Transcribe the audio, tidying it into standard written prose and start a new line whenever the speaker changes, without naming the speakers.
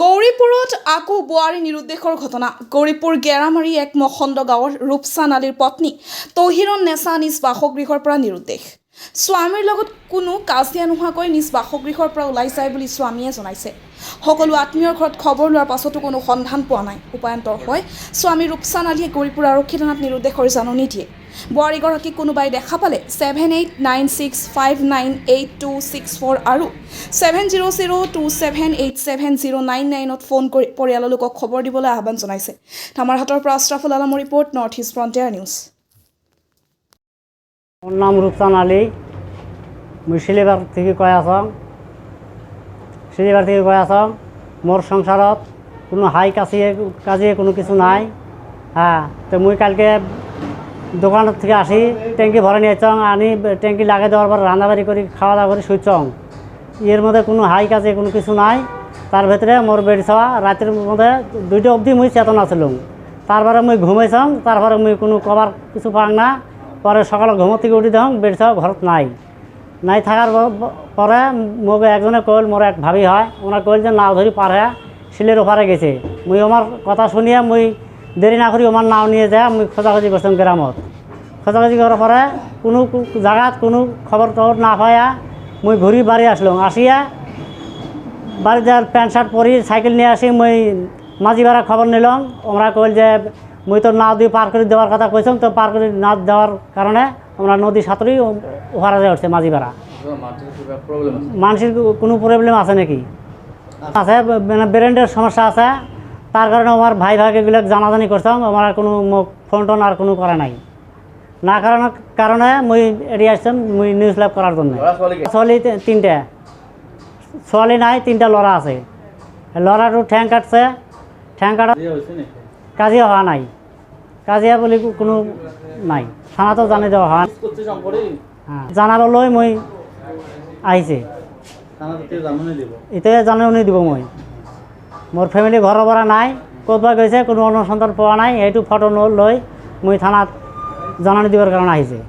গৌৰীপুৰত আকৌ বোৱাৰী নিৰুদ্দেশৰ ঘটনা। গৌৰীপুৰ গেৰামাৰী এক মখণ্ড গাঁৱৰ ৰূপচান আলীৰ পত্নী তহিৰন নেছা নিজ বাসগৃহৰ পৰা নিৰুদ্দেশ। স্বামীৰ লগত কোনো কাজিয়া নোহোৱাকৈ নিজ বাসগৃহৰ পৰা ওলাই যায় বুলি স্বামীয়ে জনাইছে। সকলো আত্মীয়ৰ ঘৰত খবৰ লোৱাৰ পাছতো কোনো সন্ধান পোৱা নাই। উপায়ন্তৰ হয় স্বামী ৰূপচান আলীয়ে গৌৰীপুৰ আৰক্ষী থানাত নিৰুদ্দেশৰ জাননী দিয়ে। বোৱাৰীগৰাকীক কোনোবাই দেখা পালে 7896598264 আৰু 7002787099ত ফোন কৰি পৰিয়ালৰ লোকক খবৰ দিবলৈ আহ্বান জনাইছে। ধামাৰহাটৰ পৰা আশ্ৰাফুল আলমৰ ৰিপৰ্ট, নৰ্থ ইষ্ট ফ্ৰণ্টিয়াৰ নিউজ।
মোৰ নাম ৰূপচান আলী। মই শিলিবাৰ থেকে কৈ আছোঁ মোৰ সংসাৰত কোনো হাই কাজিয়ে কোনো কিছু নাই। হ্যাঁ, তো মুই কালকে দোকানের থেকে আসি ট্যাঙ্কি ভরে নিয়ে আনি ট্যাঙ্কি লাগিয়ে দেওয়ার পর রান্নাবাড়ি করি খাওয়া দাওয়া করে শুইছং। এর মধ্যে কোনো হাই কাজে কোনো কিছু নাই। তার ভেতরে মোর বেড়ি ছাওয়া রাতের মধ্যে 2টা অবধি মুই চেতনা ছিলাম। তারপরে মুই ঘুমাইছং। তারপরে মুই কোনো কবার কিছু পাং না। পরে সকালে ঘুমো থেকে উঠি দেখুন বেড়ি ছাওয়া ঘরত নাই থাকার পরে মোক একজনে কইল, মোর এক ভাবি হয়, ওনার কইল যে নাও ধরি পার হয়ে শিলের ওপারে গেছে। মুই আমার কথা শুনিয়ে মুই দেরি না করি আমার নাও নিয়ে যায় মুই খোঁজাখুঁজি করতাম গ্রামত। খোঁজাখুঁজি করার পরে কোনো জায়গাত কোনো খবর টবর না পাইয়া মুই ঘুরি বাড়ি আসলাম। আসিয়া বাড়ি যাওয়ার প্যান্ট শার্ট পরি সাইকেল নিয়ে আসি মুই মাঝি ভাড়া খবর নিলাম। ওরা কইল যে মুই তো নাও দিয়ে পার করে দেওয়ার কথা কইছিলাম, তো পার করে না দেওয়ার কারণে আমরা নদী সাঁতরি ওখানে যায় উঠছে মাঝি ভাড়া। মানুষের কোনো প্রবলেম আছে নাকি? আছে, মানে ব্রেনের সমস্যা আছে। তার কারণে আমার ভাইগুলো জানাজানি করতাম। আমার কোনো ফোন টোন আর কোনো করে নাই না কারণে মুই এড়িয়ে আসতাম মুই নিউজ লাইভ করার জন্য। ছোৱালী 3টে, ছোৱালী নাই 3টা ল'ৰা আছে। ল'ৰাটো ঠেং কাটছে, ঠেং কাটা কাজিয়া হওয়া নাই। কাজিয়া বলে কোনো নাই। থানাতেও জানি দেওয়া হয়। হ্যাঁ, জানাবলৈ মই আহিছে। এতিয়া জাননী দিব মই। মোর ফ্যামিলি ঘৰৰ পৰা নাই, ক'তবা গৈছে কোনো অনুসন্ধান পোৱা নাই। এইটো ফটো লৈ মই থানাত জাননী দিবৰ কাৰণে আহিছে।